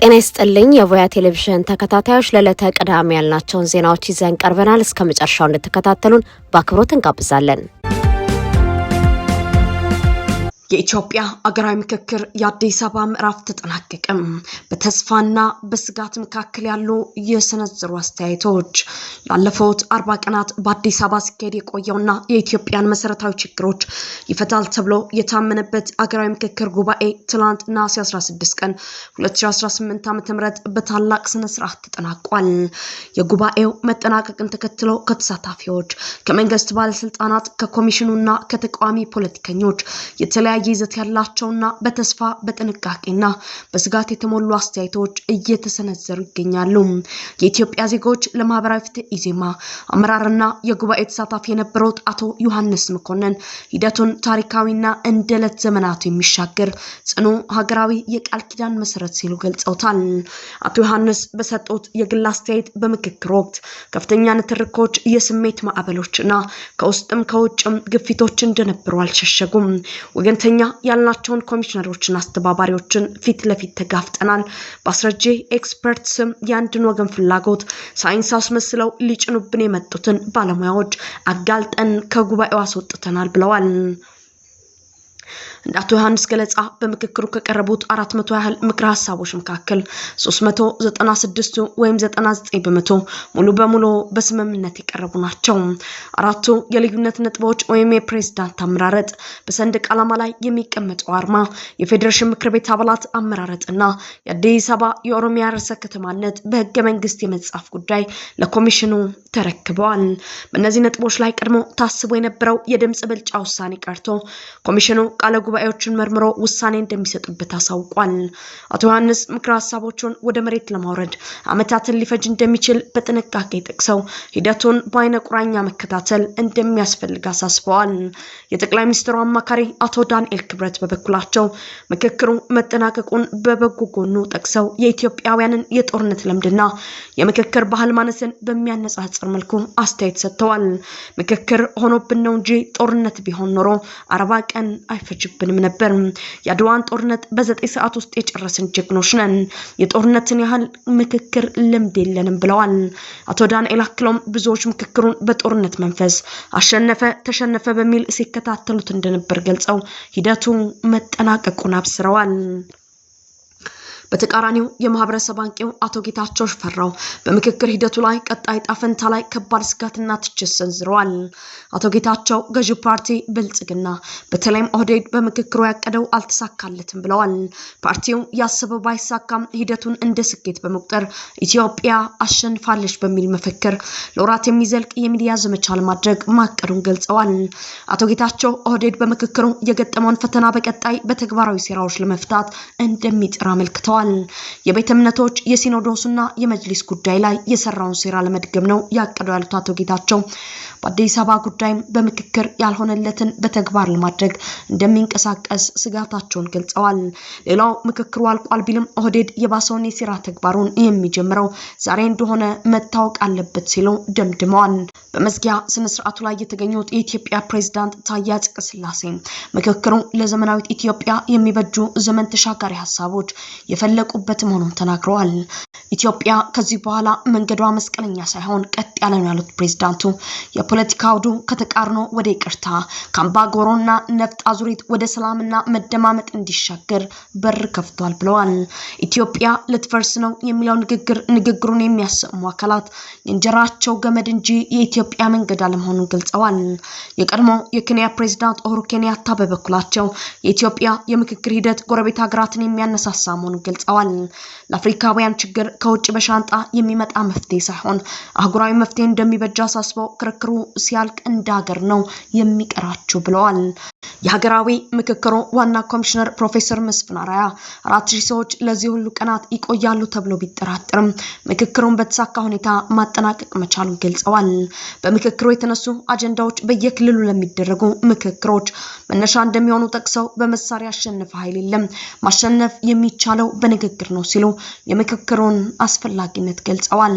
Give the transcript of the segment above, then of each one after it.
ጤና ይስጥልኝ የቮያ ቴሌቪዥን ተከታታዮች ለዕለተ ቅዳሜ ያልናቸውን ዜናዎች ይዘን ቀርበናል። እስከ መጨረሻው እንድትከታተሉን በአክብሮት እንጋብዛለን። የኢትዮጵያ አገራዊ ምክክር የአዲስ አበባ ምዕራፍ ተጠናቀቀ። በተስፋና በስጋት መካከል ያሉ የሰነዘሩ አስተያየቶች ላለፉት 40 ቀናት በአዲስ አበባ ሲካሄድ የቆየውና የኢትዮጵያን መሰረታዊ ችግሮች ይፈታል ተብሎ የታመነበት አገራዊ ምክክር ጉባኤ ትላንት ነሐሴ 16 ቀን 2018 ዓ.ም በታላቅ ስነ ስርዓት ተጠናቋል። የጉባኤው መጠናቀቅን ተከትሎ ከተሳታፊዎች ከመንግስት ባለስልጣናት ከኮሚሽኑና ከተቃዋሚ ፖለቲከኞች የተለያየ ይዘት ያላቸውና በተስፋ በጥንቃቄና በስጋት የተሞሉ አስተያየቶች እየተሰነዘሩ ይገኛሉ። የኢትዮጵያ ዜጎች ለማህበራዊ ፍትህ ኢዜማ አመራርና የጉባኤ ተሳታፊ የነበሩት አቶ ዮሐንስ መኮንን ሂደቱን ታሪካዊና እንደለት ዘመናቱ የሚሻገር ጽኑ ሀገራዊ የቃል ኪዳን መሰረት ሲሉ ገልጸውታል። አቶ ዮሐንስ በሰጡት የግል አስተያየት በምክክር ወቅት ከፍተኛ ንትርኮች፣ የስሜት ማዕበሎችና ከውስጥም ከውጭም ግፊቶች እንደነበሩ አልሸሸጉም። ወገንተኛ ያልናቸውን ኮሚሽነሮችና አስተባባሪዎችን ፊት ለፊት ተጋፍጠናል። በአስረጂ ኤክስፐርትስ የአንድን ወገን ፍላጎት ሳይንስ አስመስለው ሊጭኑብን የመጡትን ባለሙያዎች አጋልጠን ከጉባኤው አስወጥተናል ብለዋል። አቶ ዮሐንስ ገለጻ በምክክሩ ከቀረቡት 400 ያህል ምክረ ሐሳቦች መካከል 396 ወይም 99% ሙሉ በሙሉ በስምምነት የቀረቡ ናቸው። አራቱ የልዩነት ነጥቦች ወይም የፕሬዝዳንት አመራረጥ፣ በሰንደቅ ዓላማ ላይ የሚቀመጠው አርማ፣ የፌዴሬሽን ምክር ቤት አባላት አመራረጥና የአዲስ አበባ የኦሮሚያ ርዕሰ ከተማነት በህገ መንግስት የመጻፍ ጉዳይ ለኮሚሽኑ ተረክበዋል። በእነዚህ ነጥቦች ላይ ቀድሞ ታስቦ የነበረው የድምጽ ብልጫ ውሳኔ ቀርቶ ኮሚሽኑ ቃለ ጉባኤዎችን መርምሮ ውሳኔ እንደሚሰጥበት አሳውቋል። አቶ ዮሐንስ ምክረ ሐሳቦቹን ወደ መሬት ለማውረድ አመታትን ሊፈጅ እንደሚችል በጥንቃቄ ጠቅሰው ሂደቱን በአይነ ቁራኛ መከታተል እንደሚያስፈልግ አሳስበዋል። የጠቅላይ ሚኒስትሩ አማካሪ አቶ ዳንኤል ክብረት በበኩላቸው ምክክሩ መጠናቀቁን በበጎ ጎኑ ጠቅሰው የኢትዮጵያውያንን የጦርነት ልምድና የምክክር ባህል ማነስን በሚያነጻጽር መልኩ አስተያየት ሰጥተዋል። ምክክር ሆኖብን ነው እንጂ ጦርነት ቢሆን ኖሮ 40 ቀን አይፈጅብንም ነበር። የአድዋን ጦርነት በ9 ሰዓት ውስጥ የጨረስን ጀግኖች ነን። የጦርነትን ያህል ምክክር ልምድ የለንም ብለዋል። አቶ ዳንኤል አክለውም ብዙዎች ምክክሩን በጦርነት መንፈስ አሸነፈ ተሸነፈ በሚል ሲከታተሉት እንደነበር ገልጸው ሂደቱ መጠናቀቁን አብስረዋል። በተቃራኒው የማህበረሰብ አንቂው አቶ ጌታቸው ሽፈራው በምክክር ሂደቱ ላይ ቀጣይ ጣፈንታ ላይ ከባድ ስጋትና ትችት ሰንዝረዋል። አቶ ጌታቸው ገዢ ፓርቲ ብልጽግና በተለይም ኦህዴድ በምክክሩ ያቀደው አልተሳካለትም ብለዋል። ፓርቲው ያሰበው ባይሳካም ሂደቱን እንደ ስኬት በመቁጠር ኢትዮጵያ አሸንፋለች በሚል መፈክር ለወራት የሚዘልቅ የሚዲያ ዘመቻ ለማድረግ ማቀዱን ገልጸዋል። አቶ ጌታቸው ኦህዴድ በምክክሩ የገጠመውን ፈተና በቀጣይ በተግባራዊ ሴራዎች ለመፍታት እንደሚጥር አመልክተዋል። የቤተ እምነቶች የሲኖዶስና የመጅሊስ ጉዳይ ላይ የሰራውን ሴራ ለመድገም ነው ያቀደው ያሉት አቶ ጌታቸው በአዲስ አበባ ጉዳይ በምክክር ያልሆነለትን በተግባር ለማድረግ እንደሚንቀሳቀስ ስጋታቸውን ገልጸዋል። ሌላው ምክክሩ አልቋል ቢልም ኦህዴድ የባሰውን የሴራ ተግባሩን የሚጀምረው ዛሬ እንደሆነ መታወቅ አለበት ሲሉ ደምድመዋል። በመዝጊያ ስነ ስርዓቱ ላይ የተገኙት የኢትዮጵያ ፕሬዝዳንት ታዬ አጽቀሥላሴ ምክክሩ ለዘመናዊት ኢትዮጵያ የሚበጁ ዘመን ተሻጋሪ ሐሳቦች የፈለቁበት መሆኑን ተናግረዋል። ኢትዮጵያ ከዚህ በኋላ መንገዷ መስቀለኛ ሳይሆን ቀጥ ያለ ነው ያሉት ፕሬዝዳንቱ የፖለቲካ አውዱ ከተቃርኖ ወደ ይቅርታ ካምባጎሮና ነፍጥ አዙሪት ወደ ሰላምና መደማመጥ እንዲሻገር በር ከፍቷል ብለዋል። ኢትዮጵያ ልትፈርስ ነው የሚለው ንግግሩን የሚያሰሙ አካላት የእንጀራቸው ገመድ እንጂ የኢትዮጵያ መንገድ አለመሆኑን ገልጸዋል። የቀድሞ የኬንያ ፕሬዝዳንት ኡሁሩ ኬንያታ በበኩላቸው የኢትዮጵያ የምክክር ሂደት ጎረቤት ሀገራትን የሚያነሳሳ መሆኑን ገልጸዋል። ለአፍሪካውያን ችግር ከውጭ በሻንጣ የሚመጣ መፍትሄ ሳይሆን አህጉራዊ መፍትሄ እንደሚበጃ አሳስበው ክርክሩ ሲያልቅ እንደ ሀገር ነው የሚቀራቸው ብለዋል። የሀገራዊ ምክክሩ ዋና ኮሚሽነር ፕሮፌሰር መስፍን አራያ 4000 ሰዎች ለዚህ ሁሉ ቀናት ይቆያሉ ተብሎ ቢጠራጠርም ምክክሩን በተሳካ ሁኔታ ማጠናቀቅ መቻሉን ገልጸዋል። በምክክሩ የተነሱ አጀንዳዎች በየክልሉ ለሚደረጉ ምክክሮች መነሻ እንደሚሆኑ ጠቅሰው በመሳሪያ ያሸነፈ ኃይል የለም፣ ማሸነፍ የሚቻለው በንግግር ነው ሲሉ የምክክሩን አስፈላጊነት ገልጸዋል።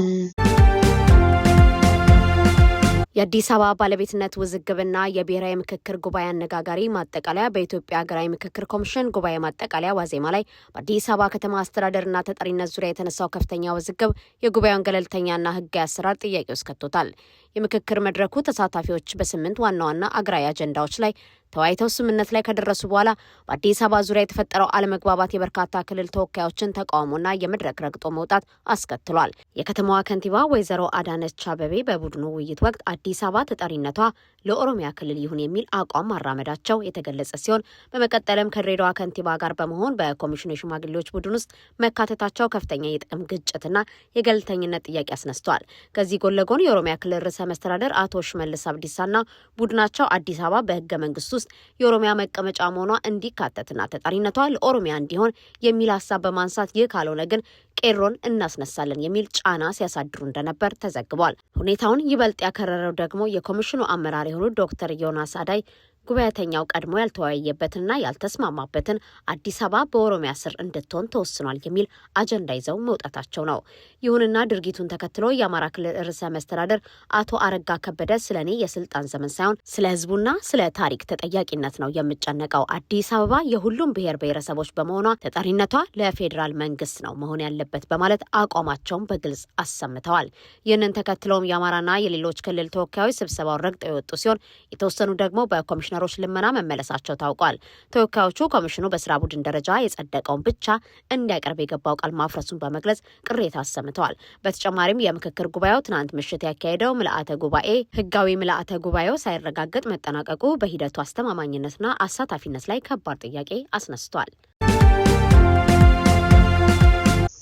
የአዲስ አበባ ባለቤትነት ውዝግብና የብሔራዊ ምክክር ጉባኤ አነጋጋሪ ማጠቃለያ በኢትዮጵያ ሀገራዊ ምክክር ኮሚሽን ጉባኤ ማጠቃለያ ዋዜማ ላይ በአዲስ አበባ ከተማ አስተዳደርና ተጠሪነት ዙሪያ የተነሳው ከፍተኛ ውዝግብ የጉባኤውን ገለልተኛና ሕጋዊ አሰራር ጥያቄ ውስጥ ከቶታል። የምክክር መድረኩ ተሳታፊዎች በ8 ዋና ዋና አገራዊ አጀንዳዎች ላይ ተወያይተው ስምምነት ላይ ከደረሱ በኋላ በአዲስ አበባ ዙሪያ የተፈጠረው አለመግባባት የበርካታ ክልል ተወካዮችን ተቃውሞና የመድረክ ረግጦ መውጣት አስከትሏል። የከተማዋ ከንቲባ ወይዘሮ አዳነች አቤቤ በቡድኑ ውይይት ወቅት አዲስ አበባ ተጠሪነቷ ለኦሮሚያ ክልል ይሁን የሚል አቋም ማራመዳቸው የተገለጸ ሲሆን በመቀጠልም ከድሬዳዋ ከንቲባ ጋር በመሆን በኮሚሽኑ የሽማግሌዎች ቡድን ውስጥ መካተታቸው ከፍተኛ የጥቅም ግጭትና የገለልተኝነት ጥያቄ አስነስቷል። ከዚህ ጎን ለጎን የኦሮሚያ ክልል ርዕሰ መስተዳደር አቶ ሽመልስ አብዲሳና ቡድናቸው አዲስ አበባ በህገ መንግስቱ ውስጥ የኦሮሚያ መቀመጫ መሆኗ እንዲካተትና ተጠሪነቷ ለኦሮሚያ እንዲሆን የሚል ሀሳብ በማንሳት ይህ ካልሆነ ግን ቄሮን እናስነሳለን የሚል ጫና ሲያሳድሩ እንደነበር ተዘግቧል። ሁኔታውን ይበልጥ ያከረረው ደግሞ የኮሚሽኑ አመራር የሆኑት ዶክተር ዮናስ አዳይ ጉባኤተኛው ቀድሞ ያልተወያየበትንና ያልተስማማበትን አዲስ አበባ በኦሮሚያ ስር እንድትሆን ተወስኗል የሚል አጀንዳ ይዘው መውጣታቸው ነው። ይሁንና ድርጊቱን ተከትሎ የአማራ ክልል ርዕሰ መስተዳደር አቶ አረጋ ከበደ ስለኔ የስልጣን ዘመን ሳይሆን ስለ ህዝቡና ስለ ታሪክ ተጠያቂነት ነው የምጨነቀው። አዲስ አበባ የሁሉም ብሔር ብሔረሰቦች በመሆኗ ተጠሪነቷ ለፌዴራል መንግስት ነው መሆን ያለበት በማለት አቋማቸውን በግልጽ አሰምተዋል። ይህንን ተከትሎም የአማራና የሌሎች ክልል ተወካዮች ስብሰባውን ረግጠው የወጡ ሲሆን የተወሰኑ ደግሞ በኮሚሽነሮች ልመና መመለሳቸው ታውቋል። ተወካዮቹ ኮሚሽኑ በስራ ቡድን ደረጃ የጸደቀውን ብቻ እንዲያቀርብ የገባው ቃል ማፍረሱን በመግለጽ ቅሬታ አሰምተዋል። በተጨማሪም የምክክር ጉባኤው ትናንት ምሽት ያካሄደው ምልአተ ጉባኤ ህጋዊ ምልአተ ጉባኤው ሳይረጋገጥ መጠናቀቁ በሂደቱ አስተማማኝነትና አሳታፊነት ላይ ከባድ ጥያቄ አስነስቷል።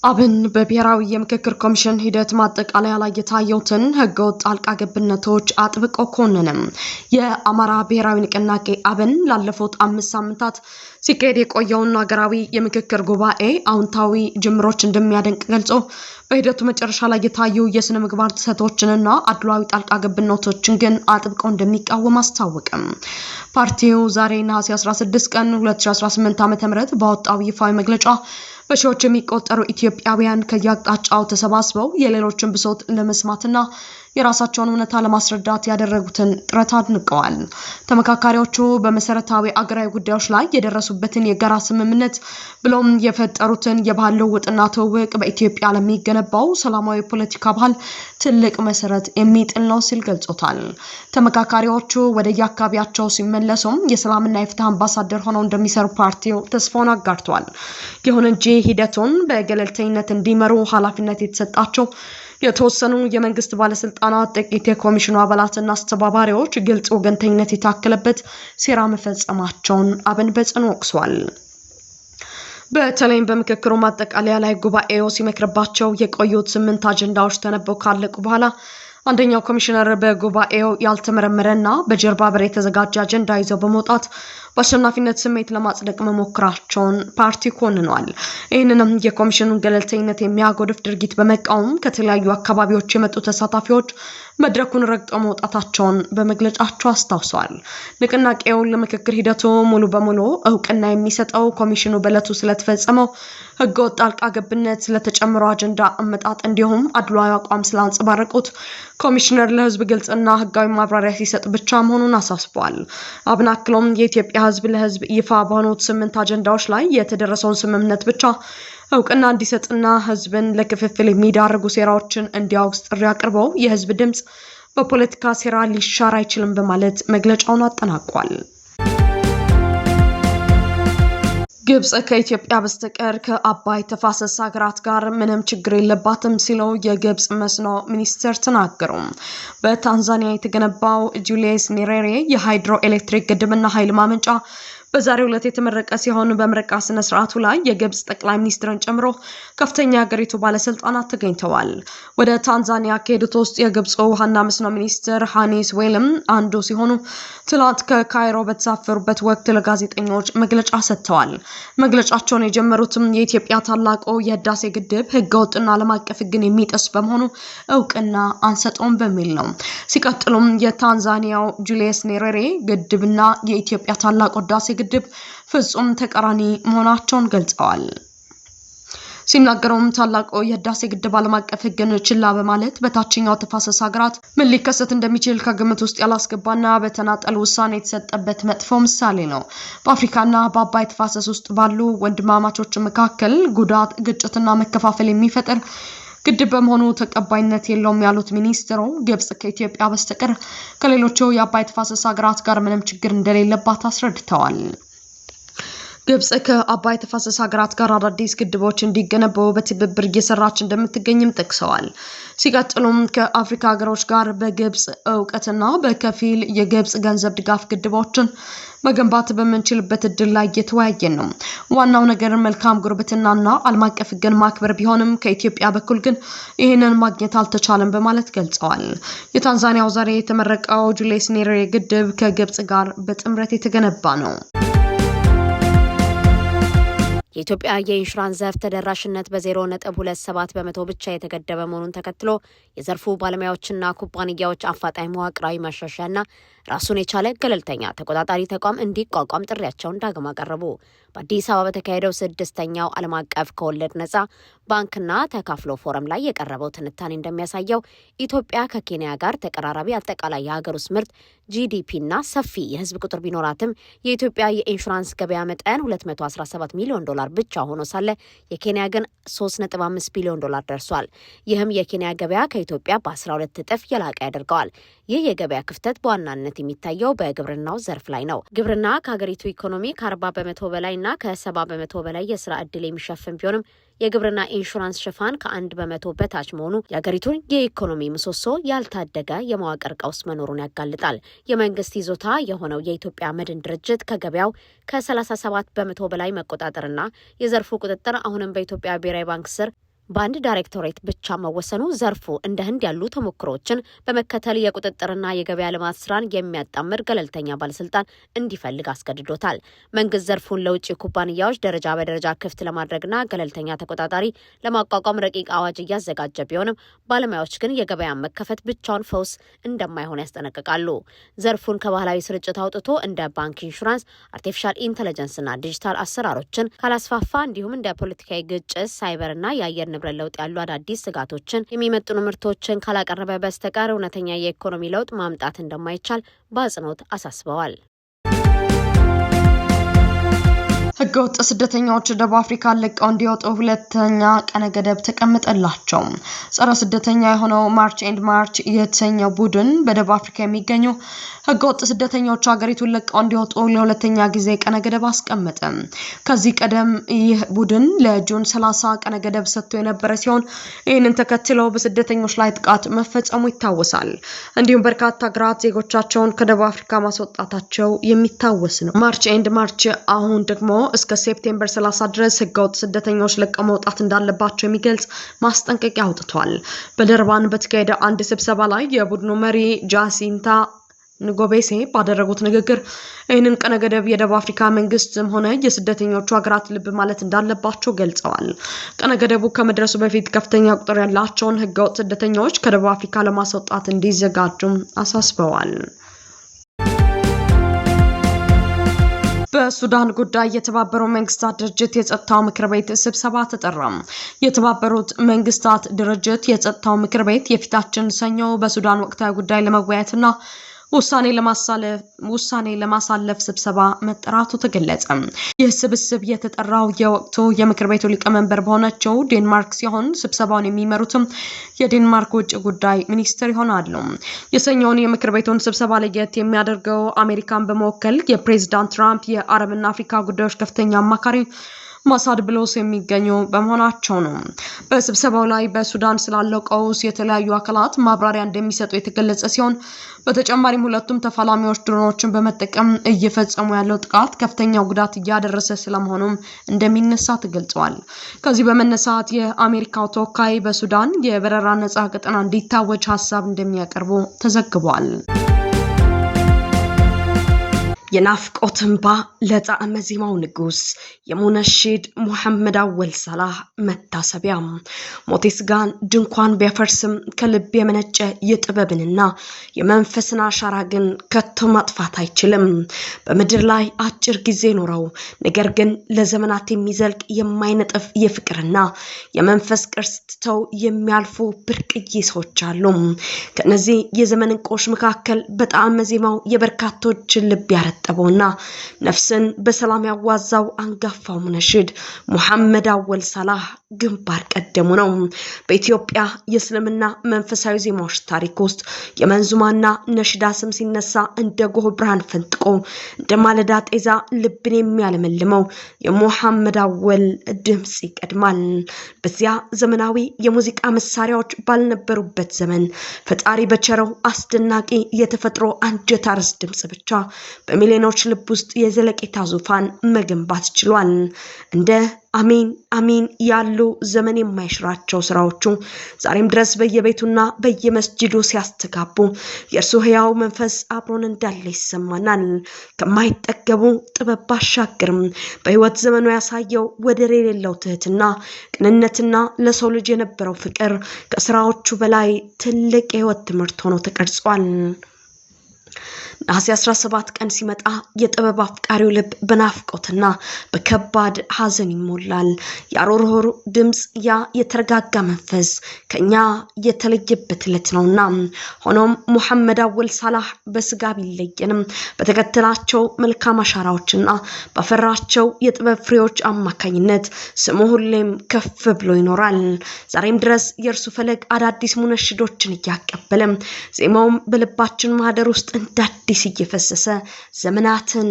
አብን በብሔራዊ የምክክር ኮሚሽን ሂደት ማጠቃለያ ላይ የታዩትን ህገወጥ ጣልቃ ገብነቶች አጥብቆ ኮነነም። የአማራ ብሔራዊ ንቅናቄ አብን ላለፉት 5 ሳምንታት ሲካሄድ የቆየውን ሀገራዊ የምክክር ጉባኤ አዎንታዊ ጅምሮች እንደሚያደንቅ ገልጾ በሂደቱ መጨረሻ ላይ የታዩ የስነ ምግባር ጥሰቶችንና አድሏዊ ጣልቃ ገብነቶችን ግን አጥብቆ እንደሚቃወም አስታወቀም። ፓርቲው ዛሬ ነሐሴ 16 ቀን 2018 ዓ.ም ባወጣው ይፋዊ መግለጫ በሺዎች የሚቆጠሩ ኢትዮጵያውያን ከየአቅጣጫው ተሰባስበው የሌሎችን ብሶት ለመስማትና የራሳቸውን እውነታ ለማስረዳት ያደረጉትን ጥረት አድንቀዋል። ተመካካሪዎቹ በመሰረታዊ አገራዊ ጉዳዮች ላይ የደረሱበትን የጋራ ስምምነት ብሎም የፈጠሩትን የባህል ልውውጥና ትውውቅ በኢትዮጵያ ለሚገነባው ሰላማዊ ፖለቲካ ባህል ትልቅ መሰረት የሚጥል ነው ሲል ገልጾታል። ተመካካሪዎቹ ወደየአካባቢያቸው ሲመለሱም የሰላምና የፍትህ አምባሳደር ሆነው እንደሚሰሩ ፓርቲው ተስፋውን አጋርቷል። ይሁን እንጂ ሂደቱን በገለልተኝነት እንዲመሩ ኃላፊነት የተሰጣቸው የተወሰኑ የመንግስት ባለስልጣናት ጥቂት የኮሚሽኑ አባላትና አስተባባሪዎች ግልጽ ወገንተኝነት የታከለበት ሴራ መፈጸማቸውን አብን በጽኑ ወቅሷል። በተለይም በምክክሩ ማጠቃለያ ላይ ጉባኤው ሲመክርባቸው የቆዩት 8 አጀንዳዎች ተነበው ካለቁ በኋላ አንደኛው ኮሚሽነር በጉባኤው ያልተመረመረና በጀርባ በር የተዘጋጀ አጀንዳ ይዘው በመውጣት በአሸናፊነት ስሜት ለማጽደቅ መሞከራቸውን ፓርቲ ኮንኗል። ይህንንም የኮሚሽኑን ገለልተኝነት የሚያጎድፍ ድርጊት በመቃወም ከተለያዩ አካባቢዎች የመጡ ተሳታፊዎች መድረኩን ረግጠው መውጣታቸውን በመግለጫቸው አስታውሰዋል። ንቅናቄው ለምክክር ሂደቱ ሙሉ በሙሉ እውቅና የሚሰጠው ኮሚሽኑ በዕለቱ ስለተፈጸመው ህገወጥ ጣልቃ ገብነት፣ ስለተጨመረው አጀንዳ አመጣጥ እንዲሁም አድሏዊ አቋም ስላንጸባረቁት ኮሚሽነር ለህዝብ ግልጽና ህጋዊ ማብራሪያ ሲሰጥ ብቻ መሆኑን አሳስበዋል። አብን አክሎም የኢትዮጵያ ህዝብ ለህዝብ ይፋ በሆኑት 8 አጀንዳዎች ላይ የተደረሰውን ስምምነት ብቻ እውቅና እንዲሰጥና ህዝብን ለክፍፍል የሚዳርጉ ሴራዎችን እንዲያወግዝ ጥሪ አቅርበው የህዝብ ድምጽ በፖለቲካ ሴራ ሊሻር አይችልም በማለት መግለጫውን አጠናቋል። ግብጽ ከኢትዮጵያ በስተቀር ከአባይ ተፋሰስ ሀገራት ጋር ምንም ችግር የለባትም ሲሉ የግብጽ መስኖ ሚኒስትር ተናገሩ። በታንዛኒያ የተገነባው ጁሊየስ ኒሬሬ የሃይድሮ ኤሌክትሪክ ግድብና ኃይል ማመንጫ በዛሬው ዕለት የተመረቀ ሲሆን በምረቃ ስነ ስርዓቱ ላይ የግብጽ ጠቅላይ ሚኒስትርን ጨምሮ ከፍተኛ የሀገሪቱ ባለስልጣናት ተገኝተዋል። ወደ ታንዛኒያ ከሄዱት ውስጥ የግብጽ ውሃና መስኖ ሚኒስትር ሃኒስ ዌልም አንዱ ሲሆኑ ትላንት ከካይሮ በተሳፈሩበት ወቅት ለጋዜጠኞች መግለጫ ሰጥተዋል። መግለጫቸውን የጀመሩትም የኢትዮጵያ ታላቁ የህዳሴ ግድብ ህገወጥና ዓለም አቀፍ ህግን የሚጥስ በመሆኑ እውቅና አንሰጠውም በሚል ነው። ሲቀጥሉም የታንዛኒያው ጁሊየስ ኒሬሬ ግድብና የኢትዮጵያ ታላቁ ህዳሴ ግድብ ፍጹም ተቃራኒ መሆናቸውን ገልጸዋል። ሲናገሩም ታላቁ የህዳሴ ግድብ ዓለም አቀፍ ህግን ችላ በማለት በታችኛው ተፋሰስ ሀገራት ምን ሊከሰት እንደሚችል ከግምት ውስጥ ያላስገባና በተናጠል ውሳኔ የተሰጠበት መጥፎ ምሳሌ ነው። በአፍሪካና በአባይ ተፋሰስ ውስጥ ባሉ ወንድማማቾች መካከል ጉዳት፣ ግጭትና መከፋፈል የሚፈጥር ግድብ በመሆኑ ተቀባይነት የለውም ያሉት ሚኒስትሩ ግብጽ ከኢትዮጵያ በስተቀር ከሌሎቹ የአባይ ተፋሰስ ሀገራት ጋር ምንም ችግር እንደሌለባት አስረድተዋል። ግብጽ ከአባይ ተፋሰስ ሀገራት ጋር አዳዲስ ግድቦች እንዲገነቡ በትብብር እየሰራች እንደምትገኝም ጠቅሰዋል። ሲቀጥሉም ከአፍሪካ ሀገሮች ጋር በግብጽ እውቀትና በከፊል የግብጽ ገንዘብ ድጋፍ ግድቦችን መገንባት በምንችልበት እድል ላይ እየተወያየን ነው። ዋናው ነገር መልካም ጉርብትናና ዓለም አቀፍ ህግን ማክበር ቢሆንም ከኢትዮጵያ በኩል ግን ይህንን ማግኘት አልተቻለም በማለት ገልጸዋል። የታንዛኒያው ዛሬ የተመረቀው ጁሊየስ ኔሬሬ ግድብ ከግብጽ ጋር በጥምረት የተገነባ ነው። የኢትዮጵያ የኢንሹራንስ ዘርፍ ተደራሽነት በ0.27 በመቶ ብቻ የተገደበ መሆኑን ተከትሎ የዘርፉ ባለሙያዎችና ኩባንያዎች አፋጣኝ መዋቅራዊ ማሻሻያና ራሱን የቻለ ገለልተኛ ተቆጣጣሪ ተቋም እንዲቋቋም ጥሪያቸውን ዳግም አቀረቡ። በአዲስ አበባ በተካሄደው 6ኛው ዓለም አቀፍ ከወለድ ነጻ ባንክና ተካፍሎ ፎረም ላይ የቀረበው ትንታኔ እንደሚያሳየው ኢትዮጵያ ከኬንያ ጋር ተቀራራቢ አጠቃላይ የሀገር ውስጥ ምርት ጂዲፒና ሰፊ የህዝብ ቁጥር ቢኖራትም የኢትዮጵያ የኢንሹራንስ ገበያ መጠን $217 ሚሊዮን ብቻ ሆኖ ሳለ የኬንያ ግን $3.5 ቢሊዮን ደርሷል። ይህም የኬንያ ገበያ ከኢትዮጵያ በ12 እጥፍ የላቀ ያደርገዋል። ይህ የገበያ ክፍተት በዋናነት የሚታየው በግብርናው ዘርፍ ላይ ነው። ግብርና ከሀገሪቱ ኢኮኖሚ ከ40 በመቶ በላይና ከ70 በመቶ በላይ የስራ ዕድል የሚሸፍን ቢሆንም የግብርና ኢንሹራንስ ሽፋን ከ1 በመቶ በታች መሆኑ የሀገሪቱን የኢኮኖሚ ምሰሶ ያልታደገ የመዋቅር ቀውስ መኖሩን ያጋልጣል። የመንግስት ይዞታ የሆነው የኢትዮጵያ መድን ድርጅት ከገበያው ከ37 በመቶ በላይ መቆጣጠርና የዘርፉ ቁጥጥር አሁንም በኢትዮጵያ ብሔራዊ ባንክ ስር በአንድ ዳይሬክቶሬት ብቻ መወሰኑ ዘርፉ እንደ ህንድ ያሉ ተሞክሮችን በመከተል የቁጥጥርና የገበያ ልማት ስራን የሚያጣምር ገለልተኛ ባለስልጣን እንዲፈልግ አስገድዶታል። መንግስት ዘርፉን ለውጭ ኩባንያዎች ደረጃ በደረጃ ክፍት ለማድረግና ገለልተኛ ተቆጣጣሪ ለማቋቋም ረቂቅ አዋጅ እያዘጋጀ ቢሆንም ባለሙያዎች ግን የገበያ መከፈት ብቻውን ፈውስ እንደማይሆን ያስጠነቅቃሉ። ዘርፉን ከባህላዊ ስርጭት አውጥቶ እንደ ባንክ ኢንሹራንስ፣ አርቲፊሻል ኢንተለጀንስና ዲጂታል አሰራሮችን ካላስፋፋ እንዲሁም እንደ ፖለቲካዊ ግጭት፣ ሳይበርና የአየር ንብረት ለውጥ ያሉ አዳዲስ ስጋቶችን የሚመጥኑ ምርቶችን ካላቀረበ በስተቀር እውነተኛ የኢኮኖሚ ለውጥ ማምጣት እንደማይቻል በአጽንኦት አሳስበዋል። ህገወጥ ስደተኞች ደቡብ አፍሪካ ለቀው እንዲወጡ ሁለተኛ ቀነ ገደብ ተቀምጠላቸው። ጸረ ስደተኛ የሆነው ማርች ኤንድ ማርች የተሰኘው ቡድን በደቡብ አፍሪካ የሚገኙ ህገወጥ ስደተኞች ሀገሪቱን ለቀው እንዲወጡ ለሁለተኛ ጊዜ ቀነ ገደብ አስቀመጠ። ከዚህ ቀደም ይህ ቡድን ለጁን 30 ቀነ ገደብ ሰጥቶ የነበረ ሲሆን ይህንን ተከትሎ በስደተኞች ላይ ጥቃት መፈጸሙ ይታወሳል። እንዲሁም በርካታ ሀገራት ዜጎቻቸውን ከደቡብ አፍሪካ ማስወጣታቸው የሚታወስ ነው። ማርች ኤንድ ማርች አሁን ደግሞ እስከ ሴፕቴምበር 30 ድረስ ህገወጥ ስደተኞች ለቀው መውጣት እንዳለባቸው የሚገልጽ ማስጠንቀቂያ አውጥቷል። በደርባን በተካሄደ አንድ ስብሰባ ላይ የቡድኑ መሪ ጃሲንታ ንጎቤሴ ባደረጉት ንግግር ይህንን ቀነ ገደብ የደቡብ አፍሪካ መንግስትም ሆነ የስደተኞቹ ሀገራት ልብ ማለት እንዳለባቸው ገልጸዋል። ቀነ ገደቡ ከመድረሱ በፊት ከፍተኛ ቁጥር ያላቸውን ህገወጥ ስደተኞች ከደቡብ አፍሪካ ለማስወጣት እንዲዘጋጁም አሳስበዋል። በሱዳን ጉዳይ የተባበሩት መንግስታት ድርጅት የጸጥታው ምክር ቤት ስብሰባ ተጠራ። የተባበሩት መንግስታት ድርጅት የጸጥታው ምክር ቤት የፊታችን ሰኞ በሱዳን ወቅታዊ ጉዳይ ለመወያየትና ውሳኔ ለማሳለፍ ስብሰባ መጠራቱ ተገለጸ። ይህ ስብስብ የተጠራው የወቅቱ የምክር ቤቱ ሊቀመንበር በሆነችው ዴንማርክ ሲሆን ስብሰባውን የሚመሩትም የዴንማርክ ውጭ ጉዳይ ሚኒስትር ይሆናሉ። የሰኞውን የምክር ቤቱን ስብሰባ ለየት የሚያደርገው አሜሪካን በመወከል የፕሬዝዳንት ትራምፕ የአረብና አፍሪካ ጉዳዮች ከፍተኛ አማካሪ ማሳድ ብሎስ የሚገኙ በመሆናቸው ነው። በስብሰባው ላይ በሱዳን ስላለው ቀውስ የተለያዩ አካላት ማብራሪያ እንደሚሰጡ የተገለጸ ሲሆን በተጨማሪም ሁለቱም ተፋላሚዎች ድሮኖችን በመጠቀም እየፈጸሙ ያለው ጥቃት ከፍተኛ ጉዳት እያደረሰ ስለመሆኑም እንደሚነሳ ተገልጿል። ከዚህ በመነሳት የአሜሪካው ተወካይ በሱዳን የበረራ ነጻ ቀጠና እንዲታወጅ ሀሳብ እንደሚያቀርቡ ተዘግቧል። የናፍቆት እንባ ለጣዕመ ዜማው ንጉስ የሙነሺድ ሙሐመድ አወል ሰላህ መታሰቢያ ሞቴ ስጋን ድንኳን ቢያፈርስም ከልብ የመነጨ የጥበብንና የመንፈስን አሻራ ግን ከቶ ማጥፋት አይችልም። በምድር ላይ አጭር ጊዜ ኖረው ነገር ግን ለዘመናት የሚዘልቅ የማይነጥፍ የፍቅርና የመንፈስ ቅርስ ትተው የሚያልፉ ብርቅዬ ሰዎች አሉ። ከነዚህ የዘመን እንቆች መካከል በጣዕመ ዜማው የበርካቶችን ልብ ጠበውና ነፍስን በሰላም ያዋዛው አንጋፋው ሙነሺድ ሙሐመድ አወል ሰላህ ግንባር ቀደሙ ነው። በኢትዮጵያ የእስልምና መንፈሳዊ ዜማዎች ታሪክ ውስጥ የመንዙማና ነሽዳ ስም ሲነሳ እንደ ጎህ ብርሃን ፈንጥቆ እንደ ማለዳ ጤዛ ልብን የሚያለመልመው የሙሐመድ አወል ድምጽ ይቀድማል። በዚያ ዘመናዊ የሙዚቃ መሳሪያዎች ባልነበሩበት ዘመን ፈጣሪ በቸረው አስደናቂ የተፈጥሮ አንጀት አርስ ድምጽ ብቻ በሚሊዮኖች ልብ ውስጥ የዘለቄታ ዙፋን መገንባት ችሏል። እንደ አሚን አሚን ያሉ ዘመን የማይሽራቸው ስራዎቹ ዛሬም ድረስ በየቤቱና በየመስጂዱ ሲያስተጋቡ የእርሱ ህያው መንፈስ አብሮን እንዳለ ይሰማናል። ከማይጠገቡ ጥበብ ባሻገርም በህይወት ዘመኑ ያሳየው ወደር የሌለው ትህትና፣ ቅንነትና ለሰው ልጅ የነበረው ፍቅር ከስራዎቹ በላይ ትልቅ የህይወት ትምህርት ሆኖ ተቀርጿል። ነሐሴ 17 ቀን ሲመጣ የጥበብ አፍቃሪው ልብ በናፍቆትና በከባድ ሐዘን ይሞላል። ያሮሮሩ ድምጽ ያ የተረጋጋ መንፈስ ከኛ የተለየበት ዕለት ነውና ሆኖም ሙሐመድ አወል ሰላህ በስጋ ቢለየንም በተከተላቸው መልካም አሻራዎችና ባፈራቸው የጥበብ ፍሬዎች አማካኝነት ስሙ ሁሌም ከፍ ብሎ ይኖራል። ዛሬም ድረስ የእርሱ ፈለግ አዳዲስ ሙነሺዶችን እያቀበለ ዜማውም በልባችን ማህደር ውስጥ እንዳዲስ እየፈሰሰ ዘመናትን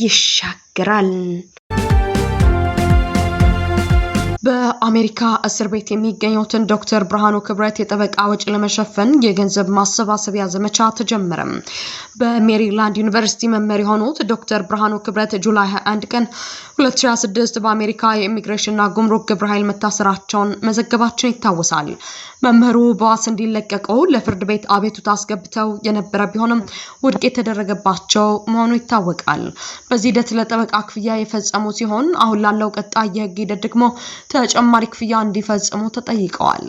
ይሻገራል። በአሜሪካ እስር ቤት የሚገኙትን ዶክተር ብርሃኑ ክብረት የጠበቃ ወጪ ለመሸፈን የገንዘብ ማሰባሰቢያ ዘመቻ ተጀመረ። በሜሪላንድ ዩኒቨርሲቲ መምህር የሆኑት ዶክተር ብርሃኑ ክብረት ጁላይ 21 ቀን 2026 በአሜሪካ የኢሚግሬሽንና ጉምሩክ ግብረ ኃይል መታሰራቸውን መዘገባችን ይታወሳል። መምህሩ በዋስ እንዲለቀቁ ለፍርድ ቤት አቤቱታ አስገብተው የነበረ ቢሆንም ውድቅ የተደረገባቸው መሆኑ ይታወቃል። በዚህ ሂደት ለጠበቃ ክፍያ የፈጸሙ ሲሆን አሁን ላለው ቀጣይ የህግ ሂደት ደግሞ ተጨማሪ ክፍያ እንዲፈጽሙ ተጠይቀዋል።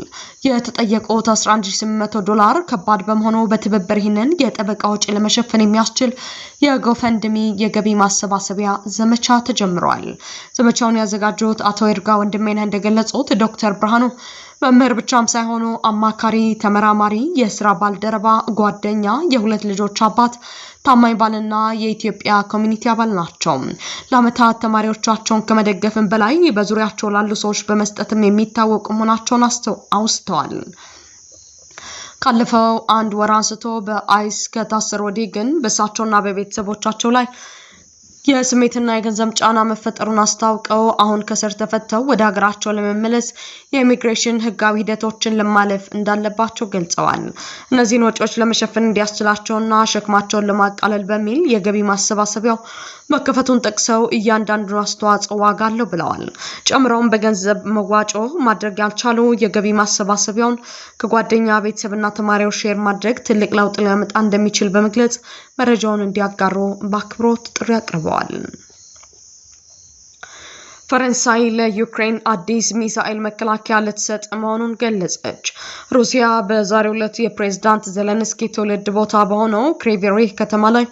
የተጠየቁት $11800 ከባድ በመሆኑ በትብብር ይህንን የጠበቃ ወጪ ለመሸፈን የሚያስችል የጎፈንድሚ የገቢ ማሰባሰቢያ ዘመቻ ተጀምሯል። ዘመቻውን ያዘጋጁት አቶ ይርጋ ወንድሜነህ እንደገለጹት ዶክተር ብርሃኑ መምህር ብቻም ሳይሆኑ አማካሪ፣ ተመራማሪ፣ የስራ ባልደረባ፣ ጓደኛ፣ የሁለት ልጆች አባት፣ ታማኝ ባልና የኢትዮጵያ ኮሚኒቲ አባል ናቸው። ለአመታት ተማሪዎቻቸውን ከመደገፍም በላይ በዙሪያቸው ላሉ ሰዎች በመስጠትም የሚታወቁ መሆናቸውን አውስተዋል። ካለፈው አንድ ወር አንስቶ በአይስ ከታሰሩ ወዲህ ግን በእሳቸውና በቤተሰቦቻቸው ላይ የስሜትና የገንዘብ ጫና መፈጠሩን አስታውቀው አሁን ከስር ተፈተው ወደ ሀገራቸው ለመመለስ የኢሚግሬሽን ህጋዊ ሂደቶችን ለማለፍ እንዳለባቸው ገልጸዋል። እነዚህን ወጪዎች ለመሸፈን እንዲያስችላቸውና ሸክማቸውን ለማቃለል በሚል የገቢ ማሰባሰቢያው መከፈቱን ጠቅሰው እያንዳንዱ አስተዋጽኦ ዋጋ አለው ብለዋል። ጨምረውም በገንዘብ መዋጮ ማድረግ ያልቻሉ የገቢ ማሰባሰቢያውን ከጓደኛ ቤተሰብና ተማሪዎች ሼር ማድረግ ትልቅ ለውጥ ሊያመጣ እንደሚችል በመግለጽ መረጃውን እንዲያጋሩ በአክብሮት ጥሪ አቅርበዋል። ፈረንሳይ ለዩክሬን አዲስ ሚሳኤል መከላከያ ልትሰጥ መሆኑን ገለጸች። ሩሲያ በዛሬው ዕለት የፕሬዝዳንት ዘለንስኪ ትውልድ ቦታ በሆነው ክሬቬሪህ ከተማ ላይ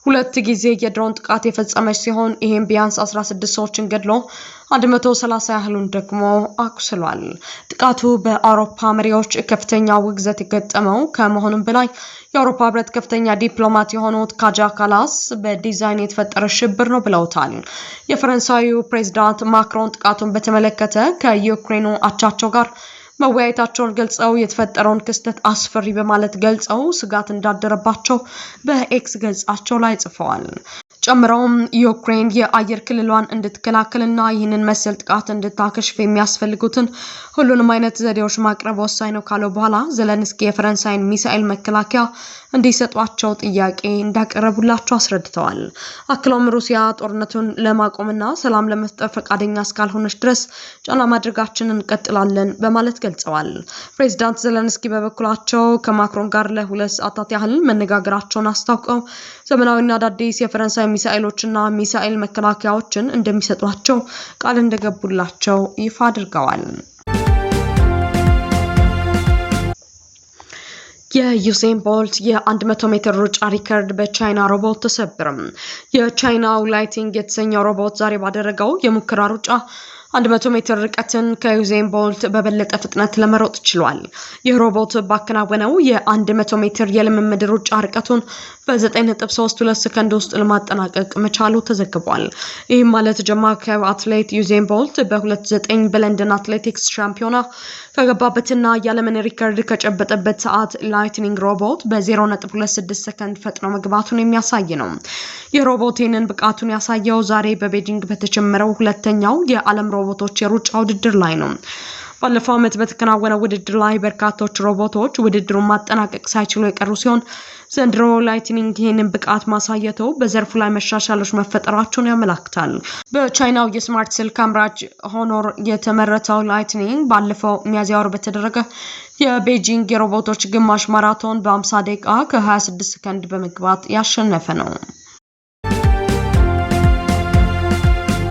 2 ጊዜ የድሮን ጥቃት የፈጸመች ሲሆን ይሄም ቢያንስ 16 ሰዎችን ገድሎ 130 ያህሉን ደግሞ አቁስሏል። ጥቃቱ በአውሮፓ መሪዎች ከፍተኛ ውግዘት የገጠመው ከመሆኑም በላይ የአውሮፓ ህብረት ከፍተኛ ዲፕሎማት የሆኑት ካጃ ካላስ በዲዛይን የተፈጠረ ሽብር ነው ብለውታል። የፈረንሳዩ ፕሬዝዳንት ማክሮን ጥቃቱን በተመለከተ ከዩክሬኑ አቻቸው ጋር መወያየታቸውን ገልጸው የተፈጠረውን ክስተት አስፈሪ በማለት ገልጸው ስጋት እንዳደረባቸው በኤክስ ገጻቸው ላይ ጽፈዋል። ጨምረውም ዩክሬን የአየር ክልሏን እንድትከላከልና ይህንን መሰል ጥቃት እንድታከሽፍ የሚያስፈልጉትን ሁሉንም አይነት ዘዴዎች ማቅረብ ወሳኝ ነው ካለው በኋላ ዘለንስኪ የፈረንሳይን ሚሳኤል መከላከያ እንዲሰጧቸው ጥያቄ እንዳቀረቡላቸው አስረድተዋል። አክለውም ሩሲያ ጦርነቱን ለማቆምና ሰላም ለመፍጠር ፈቃደኛ እስካልሆነች ድረስ ጫና ማድረጋችንን እንቀጥላለን በማለት ገልጸዋል። ፕሬዝዳንት ዘለንስኪ በበኩላቸው ከማክሮን ጋር ለ2 ሰዓታት ያህል መነጋገራቸውን አስታውቀው ዘመናዊና አዳዲስ የፈረንሳይ ሚሳኤሎችና ሚሳኤል መከላከያዎችን እንደሚሰጧቸው ቃል እንደገቡላቸው ይፋ አድርገዋል። የዩሴን ቦልት የ100 ሜትር ሩጫ ሪከርድ በቻይና ሮቦት ተሰበረ። የቻይናው ላይቲንግ የተሰኘው ሮቦት ዛሬ ባደረገው የሙከራ ሩጫ 100 ሜትር ርቀትን ከዩሴን ቦልት በበለጠ ፍጥነት ለመሮጥ ችሏል። ይህ ሮቦት ባከናወነው የ100 ሜትር የልምምድ ሩጫ ርቀቱን በ9.32 ሰከንድ ውስጥ ለማጠናቀቅ መቻሉ ተዘግቧል። ይህም ማለት ጀማይካዊ አትሌት ዩሴን ቦልት በ29 በለንደን አትሌቲክስ ሻምፒዮና ከገባበትና የዓለምን ሪከርድ ከጨበጠበት ሰዓት ላይትኒንግ ሮቦት በ0.26 ሰከንድ ፈጥኖ መግባቱን የሚያሳይ ነው። ይህ ሮቦት ይህንን ብቃቱን ያሳየው ዛሬ በቤጂንግ በተጀመረው ሁለተኛው የዓለም ሮቦቶች የሩጫ ውድድር ላይ ነው። ባለፈው ዓመት በተከናወነው ውድድር ላይ በርካቶች ሮቦቶች ውድድሩን ማጠናቀቅ ሳይችሉ የቀሩ ሲሆን ዘንድሮ ላይትኒንግ ይህንን ብቃት ማሳየቱ በዘርፉ ላይ መሻሻሎች መፈጠራቸውን ያመለክታል። በቻይናው የስማርት ስልክ አምራች ሆኖር የተመረተው ላይትኒንግ ባለፈው ሚያዝያ ወር በተደረገ የቤጂንግ የሮቦቶች ግማሽ ማራቶን በ50 ደቂቃ ከ26 ሰከንድ በመግባት ያሸነፈ ነው።